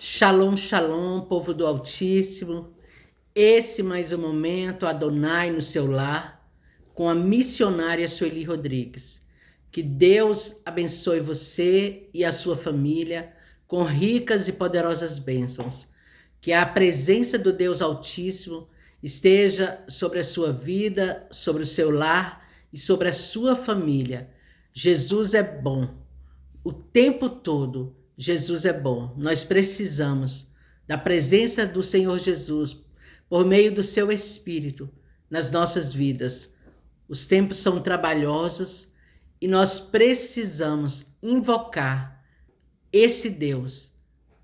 Shalom, shalom, povo do Altíssimo. Esse mais um momento, Adonai no seu lar, com a missionária Sueli Rodrigues. Que Deus abençoe você e a sua família com ricas e poderosas bênçãos. Que a presença do Deus Altíssimo esteja sobre a sua vida, sobre o seu lar e sobre a sua família. Jesus é bom. O tempo todo, Jesus é bom. Nós precisamos da presença do Senhor Jesus por meio do seu Espírito nas nossas vidas. Os tempos são trabalhosos e nós precisamos invocar esse Deus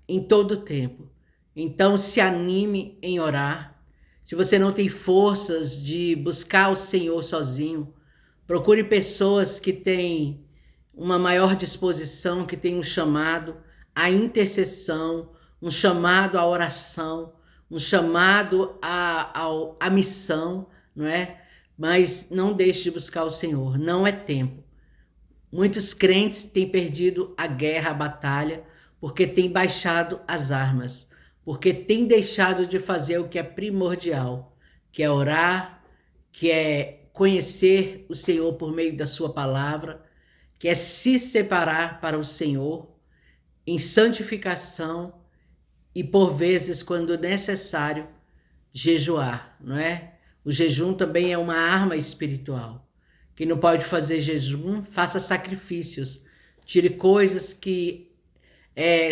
em todo o tempo. Então se anime em orar. Se você não tem forças de buscar o Senhor sozinho, procure pessoas que têm uma maior disposição, que têm um chamado à intercessão, um chamado à oração, um chamado à missão, não é? Mas não deixe de buscar o Senhor, não é tempo. Muitos crentes têm perdido a guerra, a batalha, porque têm baixado as armas, porque têm deixado de fazer o que é primordial, que é orar, que é conhecer o Senhor por meio da sua palavra, que é se separar para o Senhor em santificação e, por vezes, quando necessário, jejuar, não é? O jejum também é uma arma espiritual. Quem não pode fazer jejum, faça sacrifícios. Tire coisas que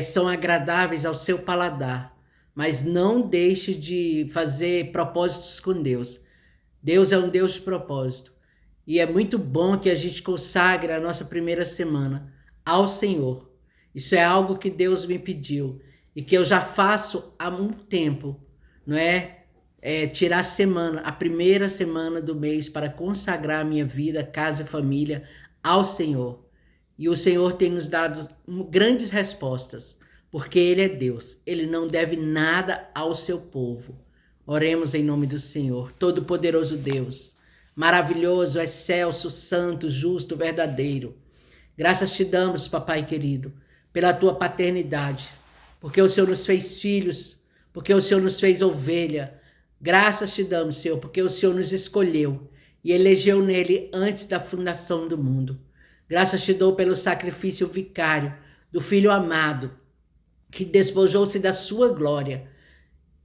são agradáveis ao seu paladar, mas não deixe de fazer propósitos com Deus. Deus é um Deus de propósito. E é muito bom que a gente consagre a nossa primeira semana ao Senhor. Isso é algo que Deus me pediu e que eu já faço há muito tempo, não é? Tirar a semana, a primeira semana do mês para consagrar a minha vida, casa e família ao Senhor. E o Senhor tem nos dado grandes respostas, porque Ele é Deus. Ele não deve nada ao seu povo. Oremos em nome do Senhor, Todo-Poderoso Deus, maravilhoso, excelso, santo, justo, verdadeiro. Graças te damos, papai querido, pela tua paternidade, porque o Senhor nos fez filhos, porque o Senhor nos fez ovelha. Graças te damos, Senhor, porque o Senhor nos escolheu e elegeu nele antes da fundação do mundo. Graças te dou pelo sacrifício vicário do Filho amado, que despojou-se da sua glória,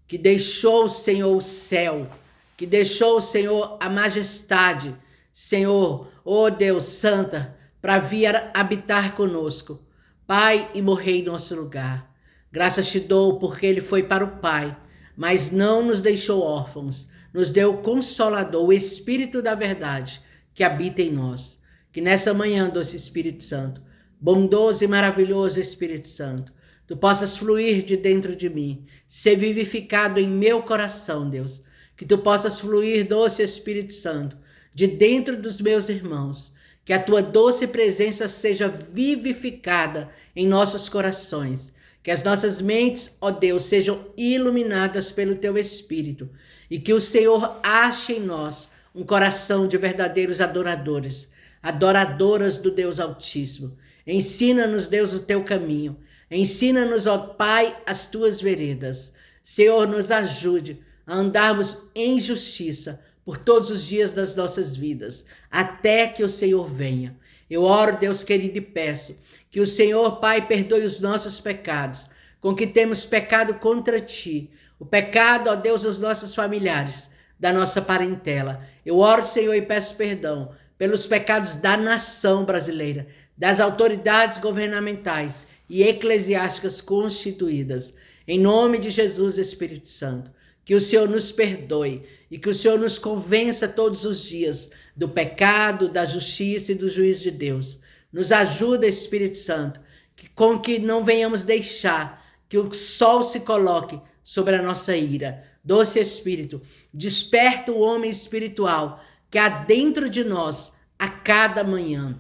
que deixou, Senhor, o céu, que deixou, Senhor, a majestade, Senhor, ó Deus Santa, para vir habitar conosco, Pai, e morrer em nosso lugar. Graças te dou porque ele foi para o Pai, mas não nos deixou órfãos, nos deu o Consolador, o Espírito da verdade, que habita em nós. Que nessa manhã, doce Espírito Santo, bondoso e maravilhoso Espírito Santo, tu possas fluir de dentro de mim, ser vivificado em meu coração, Deus. Que tu possas fluir, doce Espírito Santo, de dentro dos meus irmãos. Que a tua doce presença seja vivificada em nossos corações. Que as nossas mentes, ó Deus, sejam iluminadas pelo teu Espírito. E que o Senhor ache em nós um coração de verdadeiros adoradores, adoradoras do Deus Altíssimo. Ensina-nos, Deus, o teu caminho. Ensina-nos, ó Pai, as tuas veredas. Senhor, nos ajude a andarmos em justiça por todos os dias das nossas vidas, até que o Senhor venha. Eu oro, Deus querido, e peço que o Senhor, Pai, perdoe os nossos pecados, com que temos pecado contra ti. O pecado, ó Deus, dos nossos familiares, da nossa parentela. Eu oro, Senhor, e peço perdão pelos pecados da nação brasileira, das autoridades governamentais e eclesiásticas constituídas. Em nome de Jesus, Espírito Santo, que o Senhor nos perdoe e que o Senhor nos convença todos os dias do pecado, da justiça e do juízo de Deus. Nos ajuda, Espírito Santo, com que não venhamos deixar que o sol se coloque sobre a nossa ira. Doce Espírito, desperta o homem espiritual que há dentro de nós a cada manhã.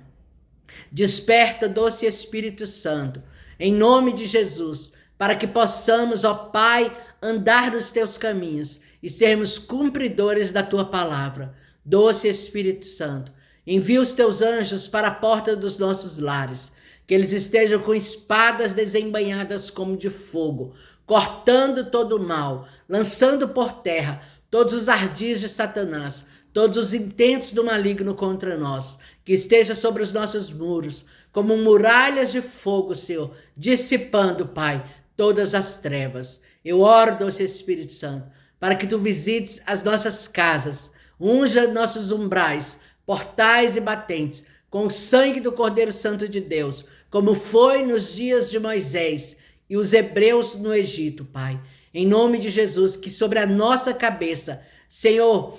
Desperta, doce Espírito Santo, em nome de Jesus, para que possamos, ó Pai, andar nos teus caminhos e sermos cumpridores da tua palavra. Doce Espírito Santo, envia os teus anjos para a porta dos nossos lares, que eles estejam com espadas desembainhadas como de fogo, cortando todo o mal, lançando por terra todos os ardis de Satanás, todos os intentos do maligno contra nós, que esteja sobre os nossos muros, como muralhas de fogo, Senhor, dissipando, Pai, todas as trevas. Eu oro, doce Espírito Santo, para que Tu visites as nossas casas, unja nossos umbrais, portais e batentes, com o sangue do Cordeiro Santo de Deus, como foi nos dias de Moisés e os hebreus no Egito, Pai. Em nome de Jesus, que sobre a nossa cabeça, Senhor,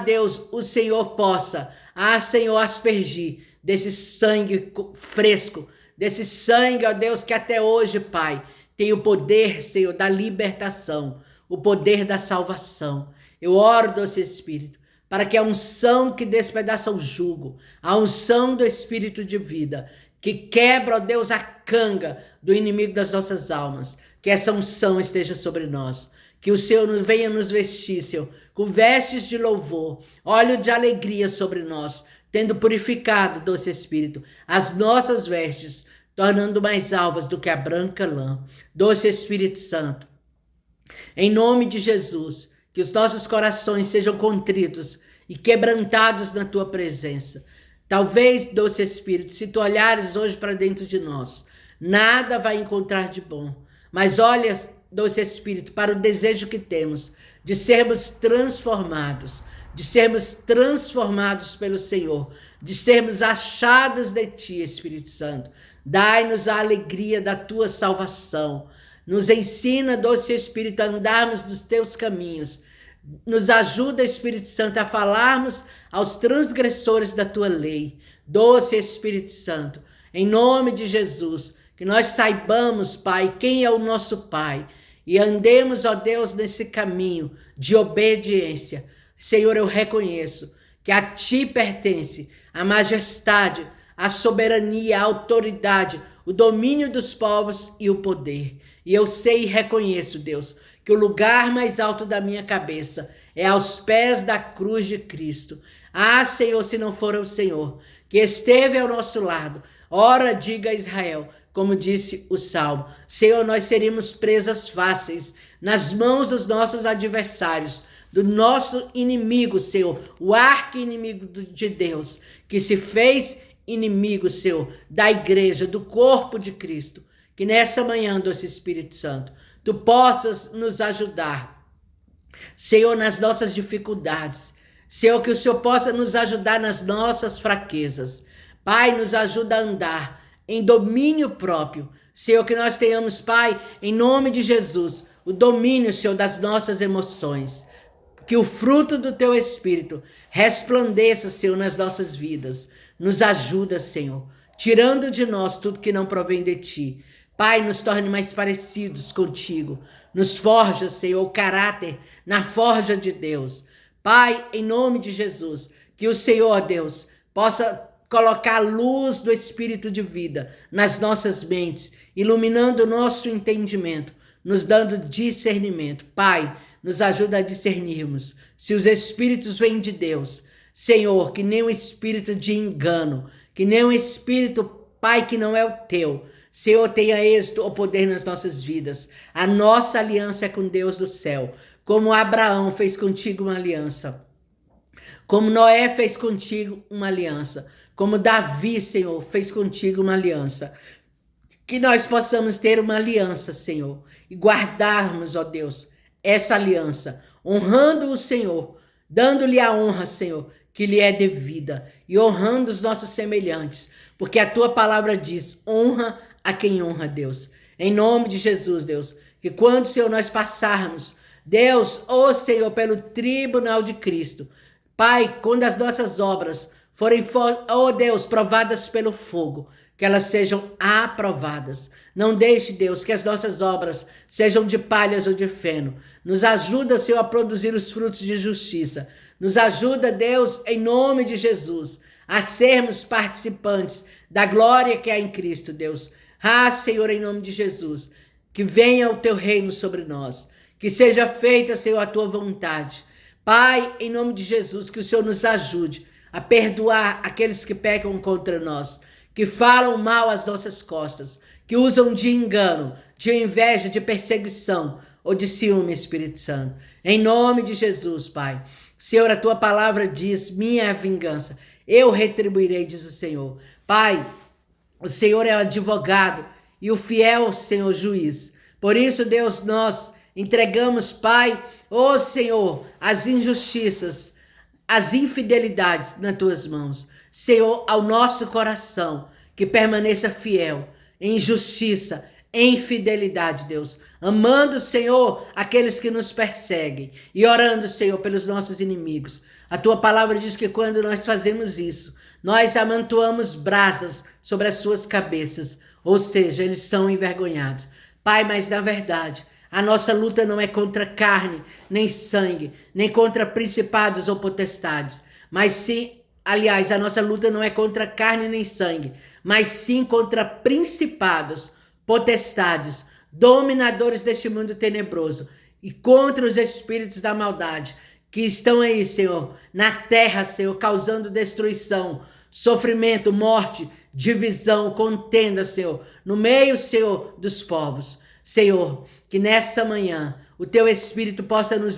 Deus, o Senhor possa, Senhor, aspergir desse sangue fresco, desse sangue, ó Deus, que até hoje, Pai, tem o poder, Senhor, da libertação, o poder da salvação. Eu oro, doce Espírito, para que a unção que despedaça o jugo, a unção do Espírito de vida, que quebra, ó Deus, a canga do inimigo das nossas almas, que essa unção esteja sobre nós, que o Senhor venha nos vestir, Senhor, com vestes de louvor, óleo de alegria sobre nós, tendo purificado, doce Espírito, as nossas vestes, tornando mais alvas do que a branca lã. Doce Espírito Santo, em nome de Jesus, que os nossos corações sejam contritos e quebrantados na Tua presença. Talvez, doce Espírito, se Tu olhares hoje para dentro de nós, nada vai encontrar de bom. Mas olha, doce Espírito, para o desejo que temos de sermos transformados, pelo Senhor, de sermos achados de Ti, Espírito Santo. Dai-nos a alegria da Tua salvação. Nos ensina, doce Espírito, a andarmos nos Teus caminhos. Nos ajuda, Espírito Santo, a falarmos aos transgressores da Tua lei. Doce Espírito Santo, em nome de Jesus, que nós saibamos, Pai, quem é o nosso Pai e andemos, ó Deus, nesse caminho de obediência. Senhor, eu reconheço que a Ti pertence a majestade, a soberania, a autoridade, o domínio dos povos e o poder. E eu sei e reconheço, Deus, que o lugar mais alto da minha cabeça é aos pés da cruz de Cristo. Senhor, se não for o Senhor que esteve ao nosso lado, ora diga a Israel, como disse o Salmo, Senhor, nós seríamos presas fáceis nas mãos dos nossos adversários, do nosso inimigo, Senhor, o arqui-inimigo de Deus, que se fez inimigo, Senhor, da igreja, do corpo de Cristo. Que nessa manhã, doce Espírito Santo, Tu possas nos ajudar, Senhor, nas nossas dificuldades. Senhor, que o Senhor possa nos ajudar nas nossas fraquezas. Pai, nos ajuda a andar em domínio próprio. Senhor, que nós tenhamos, Pai, em nome de Jesus, o domínio, Senhor, das nossas emoções. Que o fruto do Teu Espírito resplandeça, Senhor, nas nossas vidas. Nos ajuda, Senhor, tirando de nós tudo que não provém de Ti. Pai, nos torne mais parecidos contigo. Nos forja, Senhor, o caráter na forja de Deus. Pai, em nome de Jesus, que o Senhor, Deus, possa colocar a luz do Espírito de vida nas nossas mentes, iluminando o nosso entendimento, nos dando discernimento. Pai, nos ajuda a discernirmos se os Espíritos vêm de Deus. Senhor, que nem um espírito de engano, que nem um espírito, Pai, que não é o Teu, Senhor, tenha êxito ou poder nas nossas vidas. A nossa aliança é com Deus do céu. Como Abraão fez contigo uma aliança. Como Noé fez contigo uma aliança. Como Davi, Senhor, fez contigo uma aliança. Que nós possamos ter uma aliança, Senhor. E guardarmos, ó Deus, essa aliança. Honrando o Senhor. Dando-lhe a honra, Senhor, que lhe é devida. E honrando os nossos semelhantes. Porque a Tua palavra diz, honra a quem honra, Deus. Em nome de Jesus, Deus, que quando, Senhor, nós passarmos, Deus, Senhor, pelo tribunal de Cristo, Pai, quando as nossas obras forem, Deus, provadas pelo fogo, que elas sejam aprovadas. Não deixe, Deus, que as nossas obras sejam de palhas ou de feno. Nos ajuda, Senhor, a produzir os frutos de justiça. Nos ajuda, Deus, em nome de Jesus, a sermos participantes da glória que há em Cristo, Deus. Senhor, em nome de Jesus, que venha o Teu reino sobre nós, que seja feita, Senhor, a Tua vontade. Pai, em nome de Jesus, que o Senhor nos ajude a perdoar aqueles que pecam contra nós, que falam mal às nossas costas, que usam de engano, de inveja, de perseguição ou de ciúme, Espírito Santo. Em nome de Jesus, Pai. Senhor, a tua palavra diz: minha é a vingança, eu retribuirei, diz o Senhor. Pai, o Senhor é o advogado e o fiel, Senhor, juiz. Por isso, Deus, nós entregamos, Pai, ó Senhor, as injustiças, as infidelidades nas tuas mãos. Senhor, ao nosso coração, que permaneça fiel, em justiça, em fidelidade, Deus. Amando, Senhor, aqueles que nos perseguem e orando, Senhor, pelos nossos inimigos. A tua palavra diz que quando nós fazemos isso, nós amontoamos brasas sobre as suas cabeças, ou seja, eles são envergonhados. Pai, mas na verdade, a nossa luta não é contra carne, nem sangue, nem contra principados ou potestades, mas sim, aliás, a nossa luta não é contra carne nem sangue, mas sim contra principados, potestades, dominadores deste mundo tenebroso e contra os espíritos da maldade que estão aí, Senhor, na terra, Senhor, causando destruição, sofrimento, morte, divisão, contenda, Senhor, no meio, Senhor, dos povos. Senhor, que nessa manhã o teu Espírito possa nos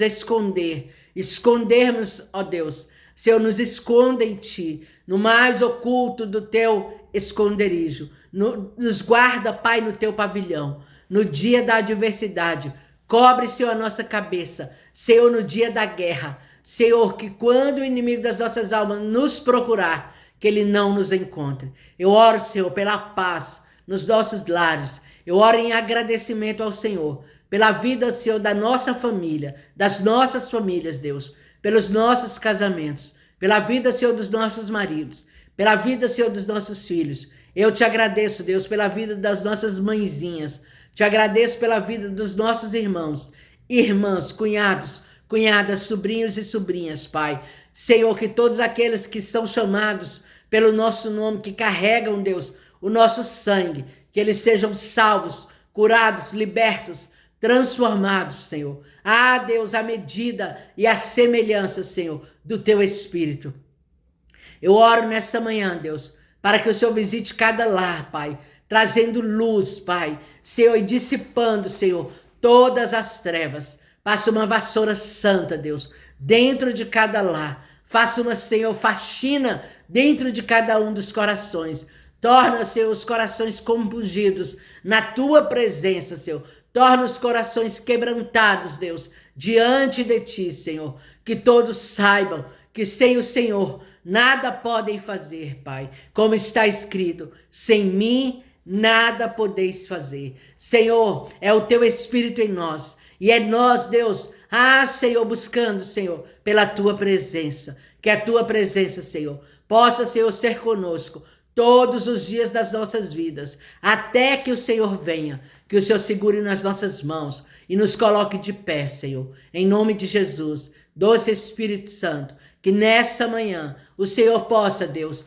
escondermos, ó Deus. Senhor, nos esconda em ti, no mais oculto do teu esconderijo. Nos guarda, Pai, no teu pavilhão. No dia da adversidade, cobre, Senhor, a nossa cabeça. Senhor, no dia da guerra. Senhor, que quando o inimigo das nossas almas nos procurar, que ele não nos encontre. Eu oro, Senhor, pela paz nos nossos lares. Eu oro em agradecimento ao Senhor, pela vida, Senhor, da nossa família, das nossas famílias, Deus, pelos nossos casamentos, pela vida, Senhor, dos nossos maridos, pela vida, Senhor, dos nossos filhos. Eu te agradeço, Deus, pela vida das nossas mãezinhas. Te agradeço pela vida dos nossos irmãos, irmãs, cunhados, cunhadas, sobrinhos e sobrinhas, Pai. Senhor, que todos aqueles que são chamados pelo nosso nome, que carregam, Deus, o nosso sangue, que eles sejam salvos, curados, libertos, transformados, Senhor. Ah, Deus, a medida e a semelhança, Senhor, do teu Espírito. Eu oro nessa manhã, Deus, para que o Senhor visite cada lar, Pai, trazendo luz, Pai, Senhor, e dissipando, Senhor, todas as trevas. Faça uma vassoura santa, Deus, dentro de cada lar. Faça uma, Senhor, faxina dentro de cada um dos corações. Torna, Senhor, os corações compungidos na tua presença, Senhor. Torna os corações quebrantados, Deus, diante de ti, Senhor. Que todos saibam que sem o Senhor nada podem fazer, Pai. Como está escrito, sem mim nada podeis fazer. Senhor, é o teu Espírito em nós. E é nós, Deus, Senhor, buscando, Senhor, pela tua presença. Que a tua presença, Senhor, possa, Senhor, ser conosco todos os dias das nossas vidas, até que o Senhor venha, que o Senhor segure nas nossas mãos e nos coloque de pé, Senhor, em nome de Jesus, doce Espírito Santo, que nessa manhã o Senhor possa, Deus,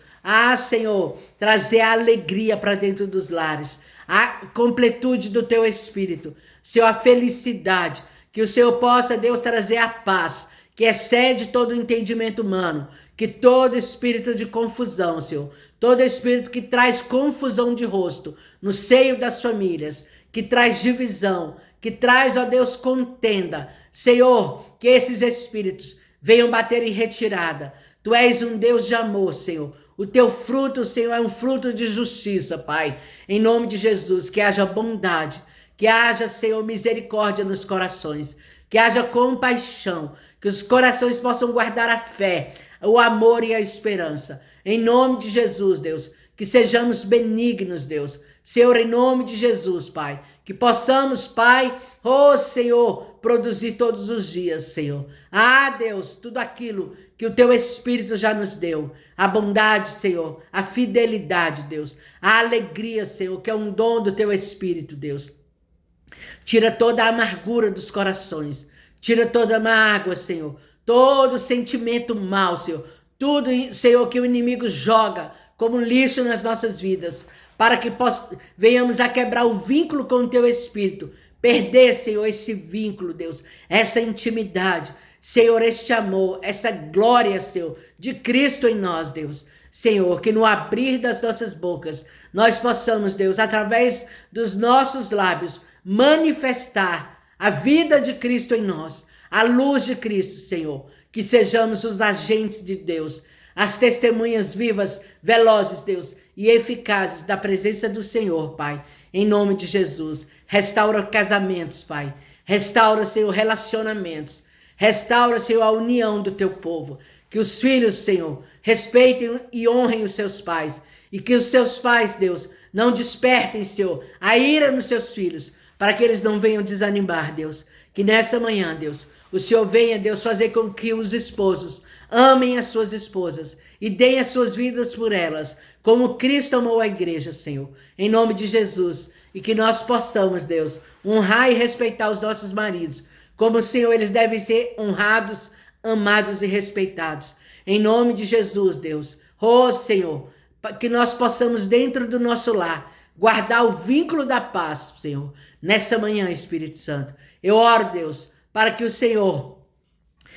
Senhor, trazer a alegria para dentro dos lares, a completude do teu Espírito, Senhor, a felicidade, que o Senhor possa, Deus, trazer a paz, que excede todo o entendimento humano, que todo espírito de confusão, Senhor, todo espírito que traz confusão de rosto no seio das famílias, que traz divisão, que traz, ó Deus, contenda. Senhor, que esses espíritos venham bater em retirada. Tu és um Deus de amor, Senhor. O teu fruto, Senhor, é um fruto de justiça, Pai. Em nome de Jesus, que haja bondade, que haja, Senhor, misericórdia nos corações, que haja compaixão, que os corações possam guardar a fé, o amor e a esperança. Em nome de Jesus, Deus, que sejamos benignos, Deus. Senhor, em nome de Jesus, Pai, que possamos, Pai, Senhor, produzir todos os dias, Senhor. Deus, tudo aquilo que o teu Espírito já nos deu. A bondade, Senhor, a fidelidade, Deus. A alegria, Senhor, que é um dom do teu Espírito, Deus. Tira toda a amargura dos corações. Tira toda a mágoa, Senhor. Todo sentimento mal, Senhor. Tudo, Senhor, que o inimigo joga como lixo nas nossas vidas, para que venhamos a quebrar o vínculo com o teu Espírito. Perder, Senhor, esse vínculo, Deus, essa intimidade, Senhor, este amor, essa glória, Senhor, de Cristo em nós, Deus. Senhor, que no abrir das nossas bocas, nós possamos, Deus, através dos nossos lábios, manifestar a vida de Cristo em nós, a luz de Cristo, Senhor, que sejamos os agentes de Deus, as testemunhas vivas, velozes, Deus, e eficazes da presença do Senhor, Pai, em nome de Jesus. Restaura casamentos, Pai, restaura, Senhor, relacionamentos, restaura, Senhor, a união do teu povo, que os filhos, Senhor, respeitem e honrem os seus pais, e que os seus pais, Deus, não despertem, Senhor, a ira nos seus filhos, para que eles não venham desanimar, Deus. Que nessa manhã, Deus, o Senhor venha, Deus, fazer com que os esposos amem as suas esposas e deem as suas vidas por elas, como Cristo amou a igreja, Senhor, em nome de Jesus. E que nós possamos, Deus, honrar e respeitar os nossos maridos, como, Senhor, eles devem ser honrados, amados e respeitados. Em nome de Jesus, Deus. Oh, Senhor, que nós possamos, dentro do nosso lar, guardar o vínculo da paz, Senhor, nessa manhã, Espírito Santo. Eu oro, Deus, para que o Senhor,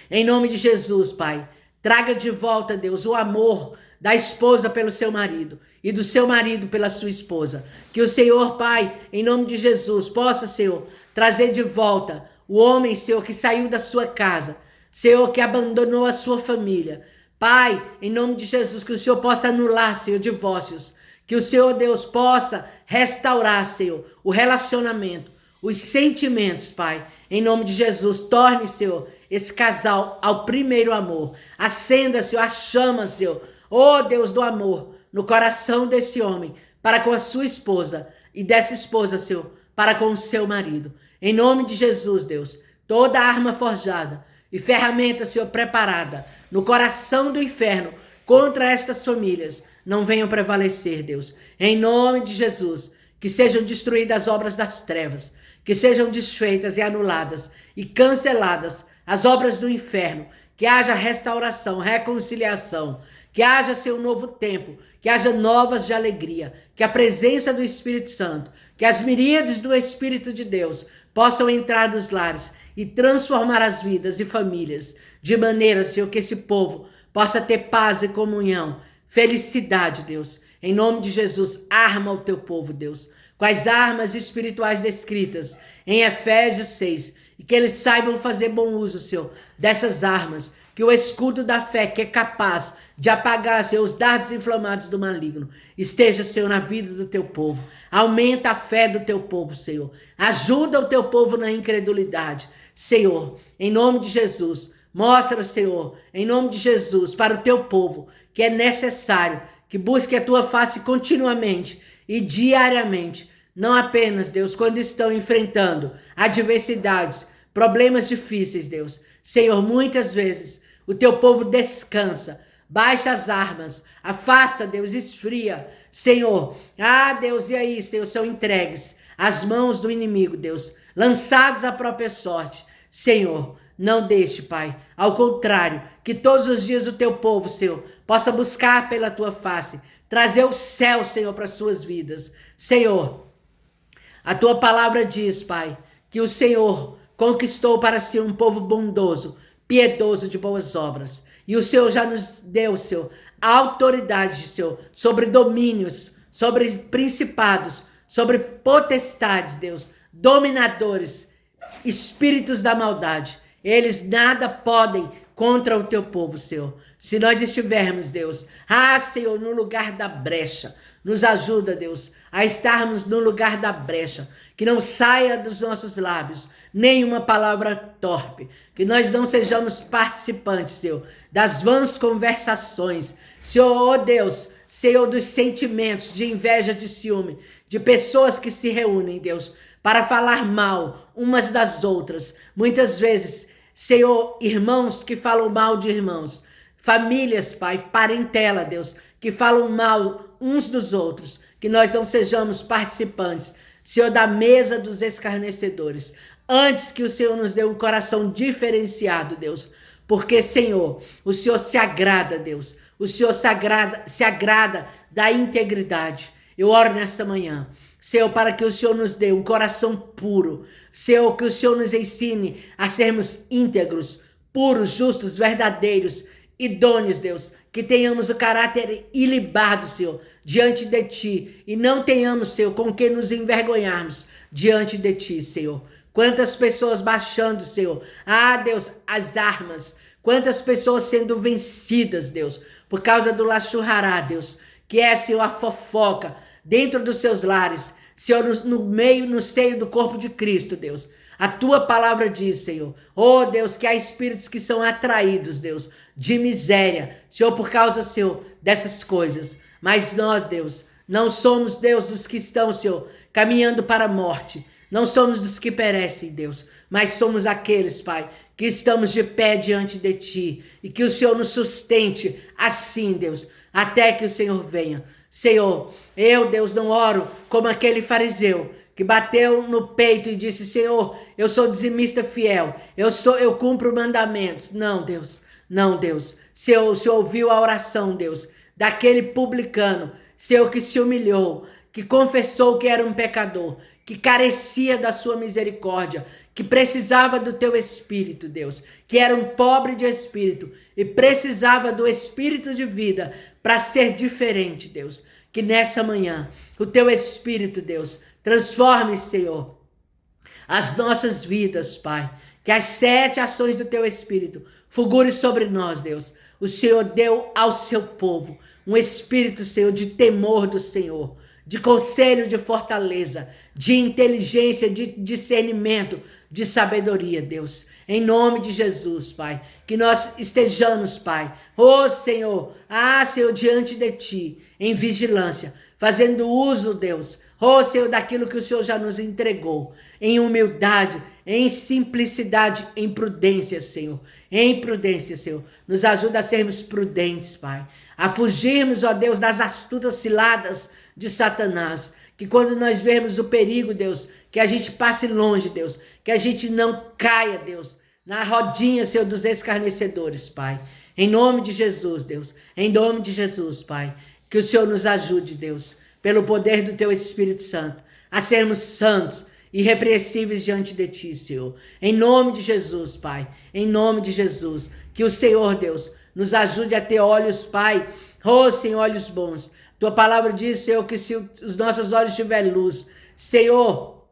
em nome de Jesus, Pai, traga de volta, Deus, o amor da esposa pelo seu marido e do seu marido pela sua esposa. Que o Senhor, Pai, em nome de Jesus, possa, Senhor, trazer de volta o homem, Senhor, que saiu da sua casa, Senhor, que abandonou a sua família. Pai, em nome de Jesus, que o Senhor possa anular, Senhor, divórcios. Que o Senhor, Deus, possa restaurar, Senhor, o relacionamento, os sentimentos, Pai. Em nome de Jesus, torne, Senhor, esse casal ao primeiro amor. Acenda, Senhor, a chama, Senhor, oh Deus do amor, no coração desse homem, para com a sua esposa, e dessa esposa, Senhor, para com o seu marido. Em nome de Jesus, Deus, toda arma forjada e ferramenta, Senhor, preparada no coração do inferno contra estas famílias não venham prevalecer, Deus. Em nome de Jesus, que sejam destruídas as obras das trevas, que sejam desfeitas e anuladas e canceladas as obras do inferno, que haja restauração, reconciliação, que haja, Senhor, um novo tempo, que haja novas de alegria, que a presença do Espírito Santo, que as miríades do Espírito de Deus possam entrar nos lares e transformar as vidas e famílias, de maneira, Senhor, que esse povo possa ter paz e comunhão, felicidade, Deus. Em nome de Jesus, arma o teu povo, Deus, com as armas espirituais descritas em Efésios 6, e que eles saibam fazer bom uso, Senhor, dessas armas, que o escudo da fé, que é capaz de apagar, Senhor, os dardos inflamados do maligno, esteja, Senhor, na vida do teu povo. Aumenta a fé do teu povo, Senhor. Ajuda o teu povo na incredulidade, Senhor, em nome de Jesus. Mostra, Senhor, em nome de Jesus, para o teu povo, que é necessário que busque a tua face continuamente e diariamente, não apenas, Deus, quando estão enfrentando adversidades, problemas difíceis, Deus. Senhor, muitas vezes o teu povo descansa, baixa as armas, afasta, Deus, esfria, Senhor. Ah, Deus, e aí, Senhor, são entregues às mãos do inimigo, Deus, lançados à própria sorte. Senhor, não deixe, Pai, ao contrário, que todos os dias o teu povo, Senhor, possa buscar pela tua face, trazer o céu, Senhor, para as suas vidas. Senhor, a tua palavra diz, Pai, que o Senhor conquistou para si um povo bondoso, piedoso, de boas obras. E o Senhor já nos deu, Senhor, a autoridade, Senhor, sobre domínios, sobre principados, sobre potestades, Deus, dominadores, espíritos da maldade. Eles nada podem contra o teu povo, Senhor. Se nós estivermos, Deus, Senhor, no lugar da brecha, nos ajuda, Deus, a estarmos no lugar da brecha, que não saia dos nossos lábios nenhuma palavra torpe, que nós não sejamos participantes, Senhor, das vãs conversações, Senhor, oh Deus, Senhor, dos sentimentos de inveja, de ciúme, de pessoas que se reúnem, Deus, para falar mal umas das outras. Muitas vezes, Senhor, irmãos que falam mal de irmãos, famílias, Pai, parentela, Deus, que falam mal uns dos outros, que nós não sejamos participantes, Senhor, da mesa dos escarnecedores. Antes que o Senhor nos dê um coração diferenciado, Deus, porque, Senhor, o Senhor se agrada, Deus, o Senhor se agrada da integridade. Eu oro nesta manhã, Senhor, para que o Senhor nos dê um coração puro, Senhor, que o Senhor nos ensine a sermos íntegros, puros, justos, verdadeiros idôneos, Deus, que tenhamos o caráter ilibado, Senhor, diante de Ti, e não tenhamos, Senhor, com que nos envergonharmos diante de Ti, Senhor. Quantas pessoas baixando, Senhor, Deus, as armas, quantas pessoas sendo vencidas, Deus, por causa do lachurrará, Deus, que é, Senhor, a fofoca dentro dos seus lares, Senhor, no seio do corpo de Cristo, Deus. A Tua palavra diz, Senhor, Deus, que há espíritos que são atraídos, Deus, de miséria, Senhor, por causa, Senhor, dessas coisas. Mas nós, Deus, não somos, Deus, dos que estão, Senhor, caminhando para a morte. Não somos dos que perecem, Deus, mas somos aqueles, Pai, que estamos de pé diante de Ti, e que o Senhor nos sustente assim, Deus, até que o Senhor venha. Senhor, eu, Deus, não oro como aquele fariseu que bateu no peito e disse, Senhor, eu sou dizimista fiel, eu cumpro mandamentos. Não, Deus, não, Deus. Senhor, o Senhor ouviu a oração, Deus, daquele publicano, Senhor, que se humilhou, que confessou que era um pecador, que carecia da sua misericórdia, que precisava do Teu Espírito, Deus, que era um pobre de espírito e precisava do Espírito de vida para ser diferente, Deus. Que nessa manhã o Teu Espírito, Deus, transforme, Senhor, as nossas vidas, Pai. Que as 7 ações do Teu Espírito fulgure sobre nós, Deus. O Senhor deu ao Seu povo um espírito, Senhor, de temor do Senhor, de conselho, de fortaleza, de inteligência, de discernimento, de sabedoria, Deus. Em nome de Jesus, Pai, que nós estejamos, Pai, Senhor, Senhor, diante de Ti, em vigilância, fazendo uso, Deus, Senhor, daquilo que o Senhor já nos entregou, em humildade, em simplicidade, em prudência, Senhor, em prudência, Senhor. Nos ajuda a sermos prudentes, Pai, a fugirmos, ó Deus, das astutas ciladas de Satanás, que quando nós vermos o perigo, Deus, que a gente passe longe, Deus, que a gente não caia, Deus, na rodinha, Senhor, dos escarnecedores, Pai. Em nome de Jesus, Deus, em nome de Jesus, Pai, que o Senhor nos ajude, Deus, pelo poder do Teu Espírito Santo, a sermos santos, irrepreensíveis diante de Ti, Senhor. Em nome de Jesus, Pai, em nome de Jesus, que o Senhor, Deus, nos ajude a ter olhos, Pai, Senhor, olhos bons. Tua palavra diz, Senhor, que se os nossos olhos tiverem luz, Senhor,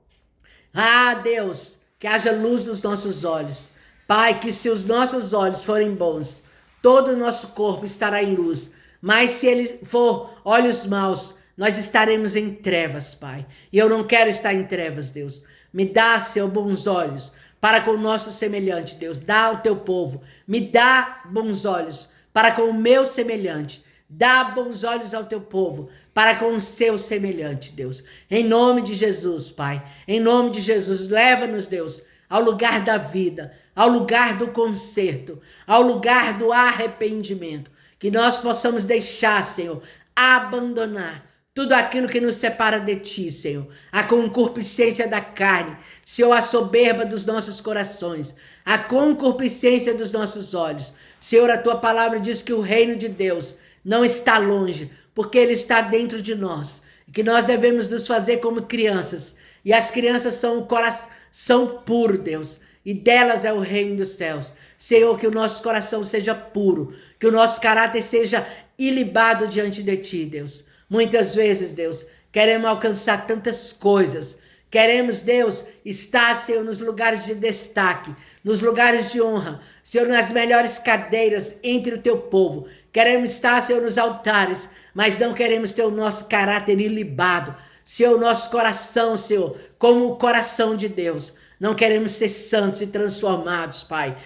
Deus, que haja luz nos nossos olhos. Pai, que se os nossos olhos forem bons, todo o nosso corpo estará em luz. Mas se ele for olhos maus, nós estaremos em trevas, Pai. E eu não quero estar em trevas, Deus. Me dá, Senhor, bons olhos para com o nosso semelhante, Deus. Dá ao Teu povo. Me dá bons olhos para com o meu semelhante. Dá bons olhos ao Teu povo para com o seu semelhante, Deus. Em nome de Jesus, Pai. Em nome de Jesus, leva-nos, Deus, ao lugar da vida, ao lugar do conserto, ao lugar do arrependimento. Que nós possamos deixar, Senhor, abandonar tudo aquilo que nos separa de Ti, Senhor. A concupiscência da carne, Senhor, a soberba dos nossos corações, a concupiscência dos nossos olhos. Senhor, a Tua palavra diz que o reino de Deus não está longe, porque Ele está dentro de nós. E que nós devemos nos fazer como crianças. E as crianças são o coração puro, Deus. E delas é o reino dos céus. Senhor, que o nosso coração seja puro, que o nosso caráter seja ilibado diante de Ti, Deus. Muitas vezes, Deus, queremos alcançar tantas coisas. Queremos, Deus, estar, Senhor, nos lugares de destaque, nos lugares de honra. Senhor, nas melhores cadeiras entre o Teu povo. Queremos estar, Senhor, nos altares, mas não queremos ter o nosso caráter ilibado. Senhor, o nosso coração, Senhor, como o coração de Deus. Não queremos ser santos e transformados, Pai.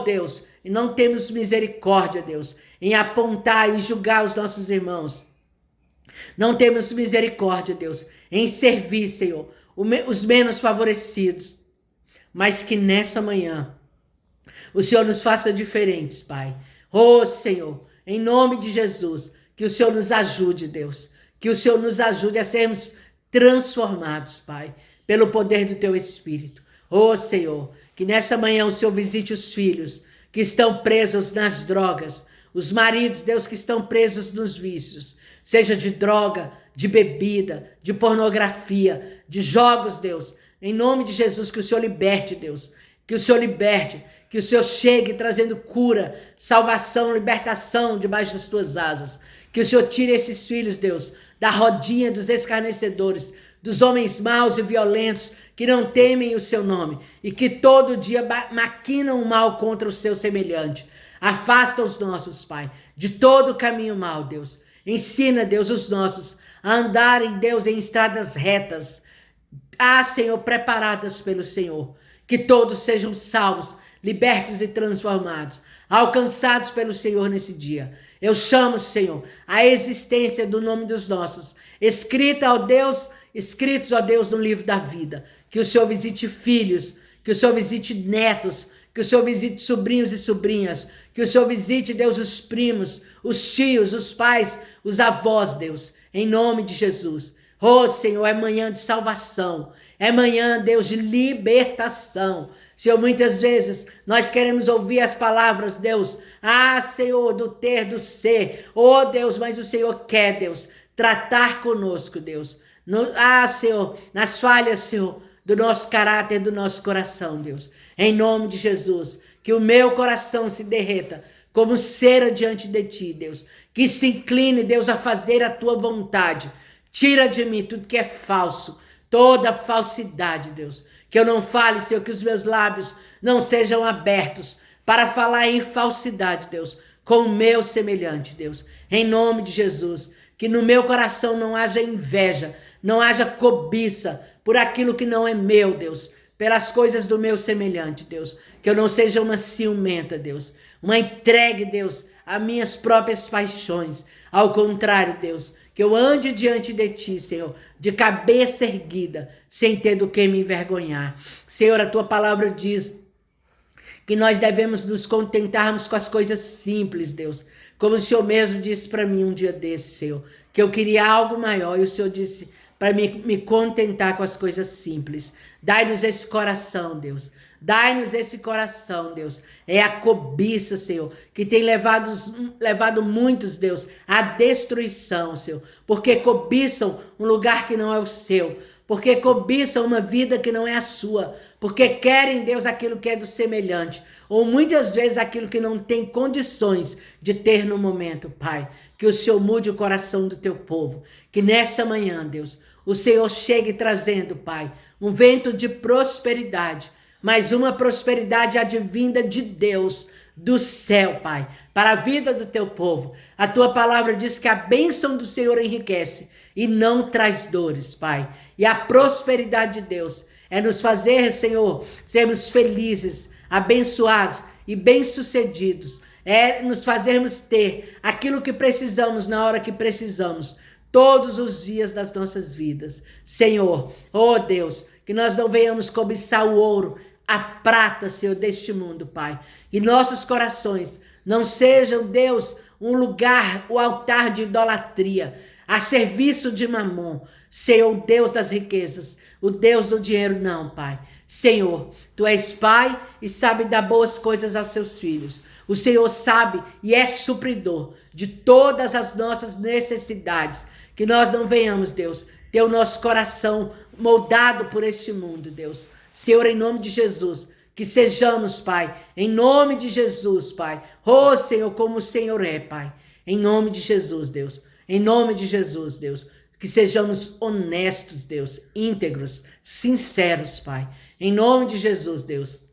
Deus, não temos misericórdia, Deus, em apontar e julgar os nossos irmãos. Não temos misericórdia, Deus, em servir, Senhor, os menos favorecidos. Mas que nessa manhã o Senhor nos faça diferentes, Pai. Senhor, em nome de Jesus, que o Senhor nos ajude, Deus. Que o Senhor nos ajude a sermos transformados, Pai, pelo poder do Teu Espírito. Senhor, que nessa manhã o Senhor visite os filhos que estão presos nas drogas, os maridos, Deus, que estão presos nos vícios, seja de droga, de bebida, de pornografia, de jogos, Deus. Em nome de Jesus, que o Senhor liberte, Deus. Que o Senhor liberte, Que o Senhor chegue trazendo cura, salvação, libertação debaixo das tuas asas. Que o Senhor tire esses filhos, Deus, da rodinha dos escarnecedores, dos homens maus e violentos que não temem o seu nome e que todo dia maquinam o mal contra o seu semelhante. Afasta os nossos, Pai, de todo o caminho mau, Deus. Ensina, Deus, os nossos a andarem, Deus, em estradas retas. Senhor, preparadas pelo Senhor. Que todos sejam salvos, libertos e transformados, alcançados pelo Senhor nesse dia. Eu chamo, Senhor, a existência do nome dos nossos, escritos, ó Deus, no livro da vida. Que o Senhor visite filhos, que o Senhor visite netos, que o Senhor visite sobrinhos e sobrinhas, que o Senhor visite, Deus, os primos, os tios, os pais, os avós, Deus, em nome de Jesus. Oh, Senhor, é manhã de salvação, é manhã, Deus, de libertação. Senhor, muitas vezes nós queremos ouvir as palavras, Deus, Senhor, do ter, do ser, oh Deus, mas o Senhor quer, Deus, tratar conosco, Deus, Senhor, nas falhas, Senhor, do nosso caráter, do nosso coração, Deus, em nome de Jesus, que o meu coração se derreta como cera diante de Ti, Deus, que se incline, Deus, a fazer a Tua vontade. Tira de mim tudo que é falso, toda falsidade, Deus. Que eu não fale, Senhor, que os meus lábios não sejam abertos para falar em falsidade, Deus, com o meu semelhante, Deus. Em nome de Jesus, que no meu coração não haja inveja, não haja cobiça por aquilo que não é meu, Deus, pelas coisas do meu semelhante, Deus. Que eu não seja uma ciumenta, Deus, uma entregue, Deus, a minhas próprias paixões. Ao contrário, Deus, que eu ande diante de Ti, Senhor, de cabeça erguida, sem ter do que me envergonhar. Senhor, a Tua palavra diz que nós devemos nos contentarmos com as coisas simples, Deus. Como o Senhor mesmo disse para mim um dia desse, Senhor, que eu queria algo maior, e o Senhor disse para me contentar com as coisas simples. Dai-nos esse coração, Deus. Dai-nos esse coração, Deus. É a cobiça, Senhor, que tem levado muitos, Deus, à destruição, Senhor. Porque cobiçam um lugar que não é o seu. Porque cobiçam uma vida que não é a sua. Porque querem, Deus, aquilo que é do semelhante. Ou muitas vezes aquilo que não tem condições de ter no momento, Pai. Que o Senhor mude o coração do Teu povo. Que nessa manhã, Deus, o Senhor chegue trazendo, Pai, um vento de prosperidade. Mas uma prosperidade advinda de Deus, do céu, Pai, para a vida do Teu povo. A Tua palavra diz que a bênção do Senhor enriquece e não traz dores, Pai. E a prosperidade de Deus é nos fazer, Senhor, sermos felizes, abençoados e bem-sucedidos. É nos fazermos ter aquilo que precisamos na hora que precisamos, todos os dias das nossas vidas. Senhor, oh Deus, que nós não venhamos cobiçar o ouro, a prata, Senhor, deste mundo, Pai. Que nossos corações não sejam, Deus, um lugar, o altar de idolatria, a serviço de Mamon. Senhor, o Deus das riquezas, o Deus do dinheiro, não, Pai. Senhor, Tu és Pai e sabe dar boas coisas aos Seus filhos. O Senhor sabe e é supridor de todas as nossas necessidades. Que nós não venhamos, Deus, ter o nosso coração moldado por este mundo, Deus. Senhor, em nome de Jesus, que sejamos, Pai, em nome de Jesus, Pai. Oh, Senhor, como o Senhor é, Pai. Em nome de Jesus, Deus. Em nome de Jesus, Deus. Que sejamos honestos, Deus, íntegros, sinceros, Pai. Em nome de Jesus, Deus.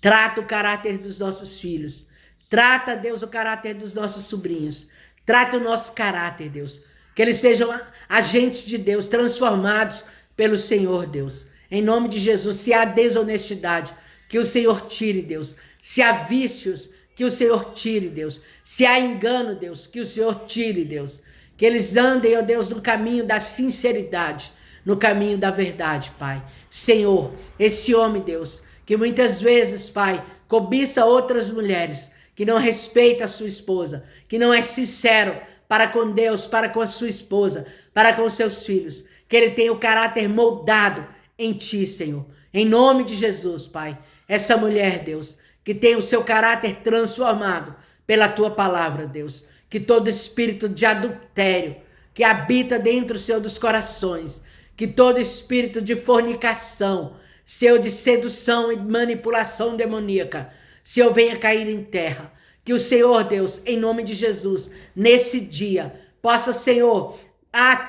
Trata o caráter dos nossos filhos. Trata, Deus, o caráter dos nossos sobrinhos. Trata o nosso caráter, Deus. Que eles sejam agentes de Deus, transformados pelo Senhor, Deus. Em nome de Jesus, se há desonestidade, que o Senhor tire, Deus. Se há vícios, que o Senhor tire, Deus. Se há engano, Deus, que o Senhor tire, Deus. Que eles andem, ó Deus, no caminho da sinceridade, no caminho da verdade, Pai. Senhor, esse homem, Deus, que muitas vezes, Pai, cobiça outras mulheres, que não respeita a sua esposa, que não é sincero para com Deus, para com a sua esposa, para com os seus filhos. Que ele tenha o caráter moldado em Ti, Senhor. Em nome de Jesus, Pai. Essa mulher, Deus, que tem o seu caráter transformado pela Tua palavra, Deus. Que todo espírito de adultério que habita dentro, Senhor, dos corações, que todo espírito de fornicação Senhor, de sedução e manipulação demoníaca, Senhor, venha cair em terra. Que o Senhor, Deus, em nome de Jesus, nesse dia, possa, Senhor,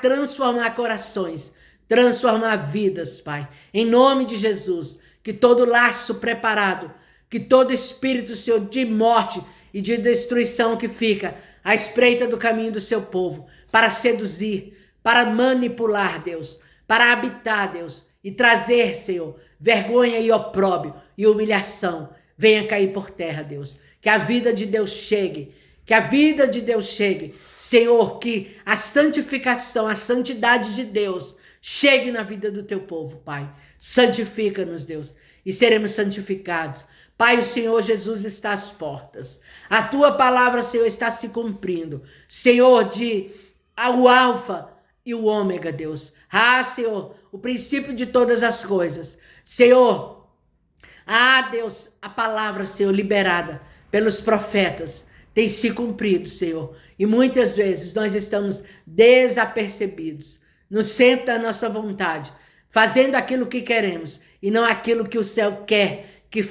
transformar corações, transformar vidas, Pai. Em nome de Jesus, que todo laço preparado, que todo espírito, Senhor, de morte e de destruição que fica à espreita do caminho do seu povo, para seduzir, para manipular, Deus, para habitar, Deus, e trazer, Senhor, vergonha e opróbrio e humilhação, venha cair por terra, Deus. Que a vida de Deus chegue, que a vida de Deus chegue, Senhor, que a santificação, a santidade de Deus chegue na vida do teu povo, Pai. Santifica-nos, Deus, e seremos santificados. Pai, o Senhor Jesus está às portas. A tua palavra, Senhor, está se cumprindo. Senhor, o alfa e o ômega, Deus. Senhor, o princípio de todas as coisas. Senhor, Deus, a palavra, Senhor, liberada pelos profetas tem se cumprido, Senhor. E muitas vezes nós estamos desapercebidos, no centro da nossa vontade, fazendo aquilo que queremos e não aquilo que o céu quer que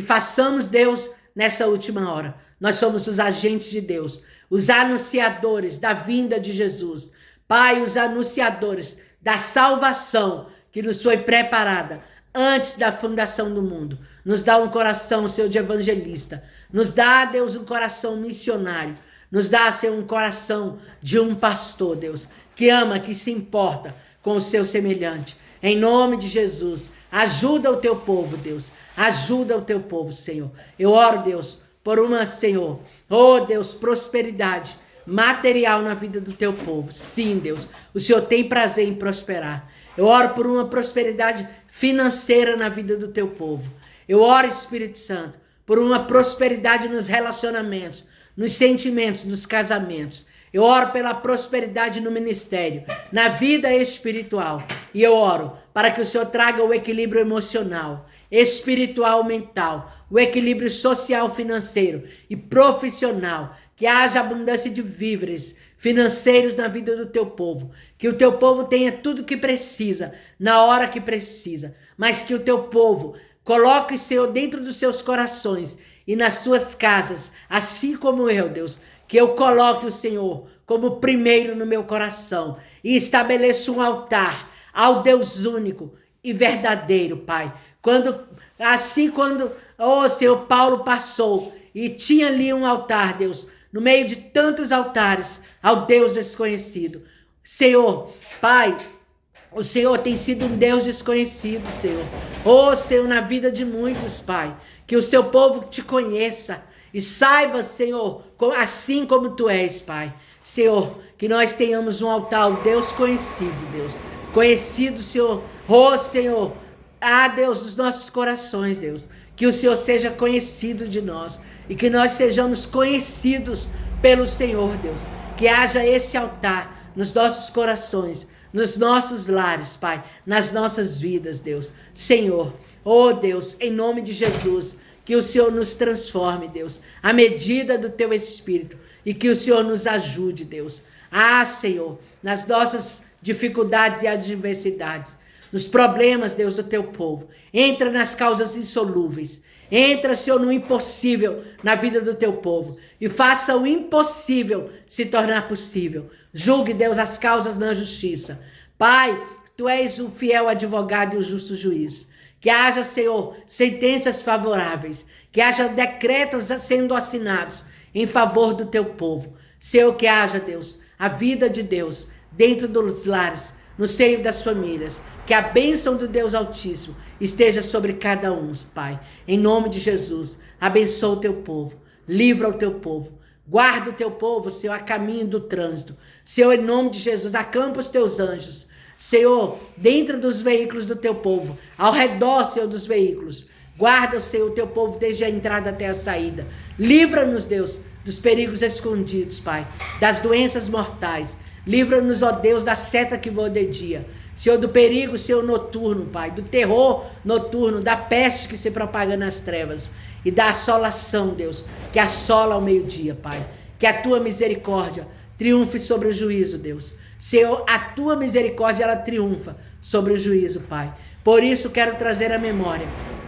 façamos, Deus, nessa última hora. Nós somos os agentes de Deus, os anunciadores da vinda de Jesus. Pai, os anunciadores da salvação que nos foi preparada antes da fundação do mundo. Nos dá um coração, Senhor, de evangelista. Nos dá, Deus, um coração missionário. Nos dá, Senhor, um coração de um pastor, Deus, que ama, que se importa com o seu semelhante. Em nome de Jesus, ajuda o teu povo, Deus. Ajuda o teu povo, Senhor. Eu oro, Deus, por uma, Senhor, Deus, prosperidade material na vida do teu povo. Sim, Deus, o Senhor tem prazer em prosperar. Eu oro por uma prosperidade financeira na vida do teu povo. Eu oro, Espírito Santo, por uma prosperidade nos relacionamentos, nos sentimentos, nos casamentos. Eu oro pela prosperidade no ministério, na vida espiritual. E eu oro para que o Senhor traga o equilíbrio emocional, espiritual, mental, o equilíbrio social, financeiro e profissional. Que haja abundância de víveres financeiros na vida do teu povo. Que o teu povo tenha tudo que precisa, na hora que precisa. Mas que o teu povo coloque o Senhor dentro dos seus corações e nas suas casas, assim como eu, Deus. Que eu coloque o Senhor como primeiro no meu coração e estabeleça um altar ao Deus único e verdadeiro, Pai. Quando Senhor, Paulo passou e tinha ali um altar, Deus, no meio de tantos altares, ao Deus desconhecido. Senhor, Pai, o Senhor tem sido um Deus desconhecido, Senhor. Senhor, na vida de muitos, Pai, que o seu povo te conheça e saiba, Senhor, assim como tu és, Pai. Senhor, que nós tenhamos um altar ao Deus conhecido, Deus. Conhecido, Senhor. Senhor, Deus, dos nossos corações, Deus. Que o Senhor seja conhecido de nós e que nós sejamos conhecidos pelo Senhor, Deus. Que haja esse altar nos nossos corações, nos nossos lares, Pai, nas nossas vidas, Deus. Senhor, Deus, em nome de Jesus, que o Senhor nos transforme, Deus, à medida do teu Espírito e que o Senhor nos ajude, Deus. Senhor, nas nossas dificuldades e adversidades, nos problemas, Deus, do teu povo. Entra nas causas insolúveis. Entra, Senhor, no impossível na vida do teu povo. E faça o impossível se tornar possível. Julgue, Deus, as causas na justiça. Pai, tu és o fiel advogado e o justo juiz. Que haja, Senhor, sentenças favoráveis. Que haja decretos sendo assinados em favor do teu povo. Senhor, que haja, Deus, a vida de Deus dentro dos lares, no seio das famílias. Que a bênção do Deus Altíssimo esteja sobre cada um, Pai. Em nome de Jesus, abençoa o teu povo. Livra o teu povo. Guarda o teu povo, Senhor, a caminho do trânsito. Senhor, em nome de Jesus, acampa os teus anjos. Senhor, dentro dos veículos do teu povo, ao redor, Senhor, dos veículos. Guarda, Senhor, o teu povo desde a entrada até a saída. Livra-nos, Deus, dos perigos escondidos, Pai, das doenças mortais. Livra-nos, ó Deus, da seta que voa de dia. Senhor, do perigo, Senhor, noturno, Pai, do terror noturno, da peste que se propaga nas trevas e da assolação, Deus, que assola ao meio-dia, Pai. Que a tua misericórdia triunfe sobre o juízo, Deus. Senhor, a tua misericórdia, ela triunfa sobre o juízo, Pai. Por isso quero trazer à memória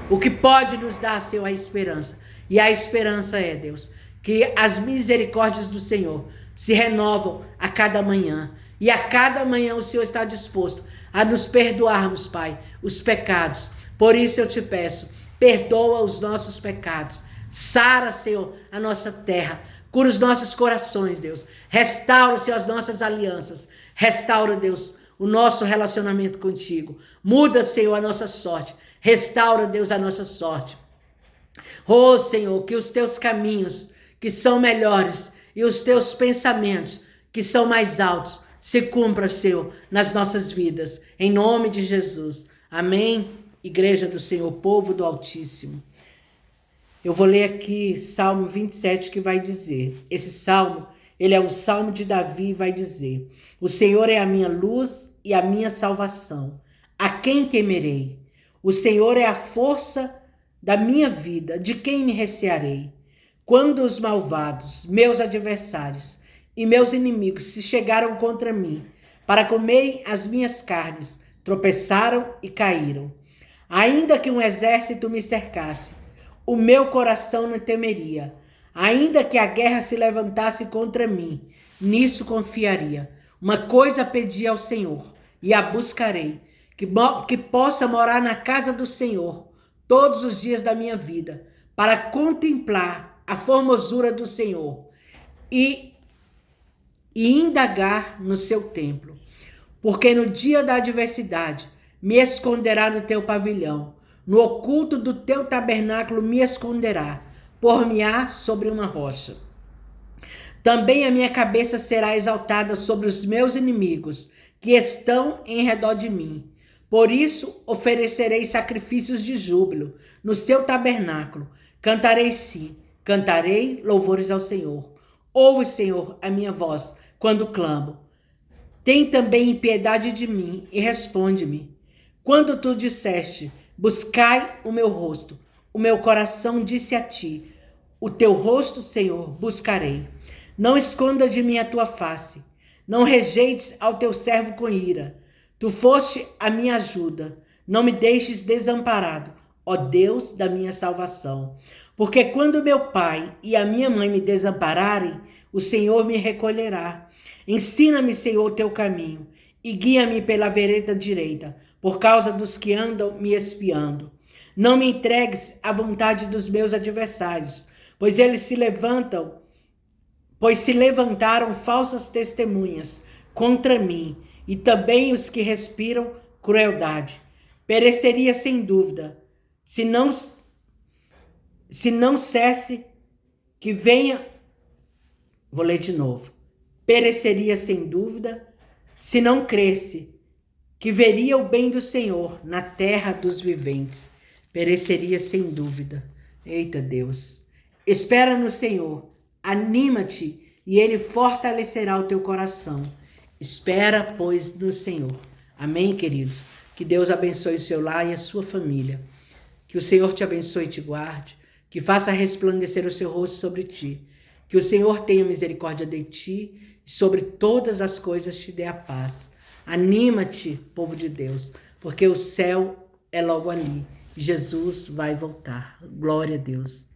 o que pode nos dar, Senhor, a esperança. E a esperança é, Deus, que as misericórdias do Senhor se renovam a cada manhã. E a cada manhã o Senhor está disposto a nos perdoarmos, Pai, os pecados. Por isso eu te peço, perdoa os nossos pecados. Sara, Senhor, a nossa terra. Cura os nossos corações, Deus. Restaura, Senhor, as nossas alianças. Restaura, Deus, o nosso relacionamento contigo. Muda, Senhor, a nossa sorte. Restaura, Deus, a nossa sorte. Oh, Senhor, que os teus caminhos, que são melhores, e os teus pensamentos, que são mais altos, se cumpra, Senhor, nas nossas vidas. Em nome de Jesus. Amém. Igreja do Senhor, povo do Altíssimo. Eu vou ler aqui Salmo 27, que vai dizer, esse salmo, ele é o Salmo de Davi, e vai dizer: o Senhor é a minha luz e a minha salvação. A quem temerei? O Senhor é a força da minha vida. De quem me recearei? Quando os malvados, meus adversários e meus inimigos se chegaram contra mim para comerem as minhas carnes, tropeçaram e caíram. Ainda que um exército me cercasse, o meu coração não temeria. Ainda que a guerra se levantasse contra mim, nisso confiaria. Uma coisa pedi ao Senhor, e a buscarei, que possa morar na casa do Senhor todos os dias da minha vida, para contemplar a formosura do Senhor e indagar no seu templo. Porque no dia da adversidade me esconderá no teu pavilhão, no oculto do teu tabernáculo me esconderá, por-me-á sobre uma rocha. Também a minha cabeça será exaltada sobre os meus inimigos, que estão em redor de mim. Por isso oferecerei sacrifícios de júbilo no seu tabernáculo. Cantarei sim, cantarei louvores ao Senhor. Ouve, Senhor, a minha voz quando clamo. Tem também piedade de mim e responde-me. Quando tu disseste: buscai o meu rosto, o meu coração disse a ti: o teu rosto, Senhor, buscarei. Não esconda de mim a tua face, não rejeites ao teu servo com ira. Tu foste a minha ajuda, não me deixes desamparado, ó Deus da minha salvação. Porque quando meu pai e a minha mãe me desampararem, o Senhor me recolherá. Ensina-me, Senhor, o teu caminho, e guia-me pela vereda direita, por causa dos que andam me espiando. Não me entregues à vontade dos meus adversários, pois se levantaram falsas testemunhas contra mim, e também os que respiram crueldade. Pereceria sem dúvida, se não cesse que venha. Vou ler de novo. Pereceria sem dúvida, se não cresce que veria o bem do Senhor na terra dos viventes. Pereceria sem dúvida. Eita Deus. Espera no Senhor, anima-te e Ele fortalecerá o teu coração. Espera, pois, no Senhor. Amém, queridos? Que Deus abençoe o seu lar e a sua família. Que o Senhor te abençoe e te guarde. Que faça resplandecer o seu rosto sobre ti. Que o Senhor tenha misericórdia de ti e sobre todas as coisas te dê a paz. Anima-te, povo de Deus, porque o céu é logo ali. Jesus vai voltar. Glória a Deus.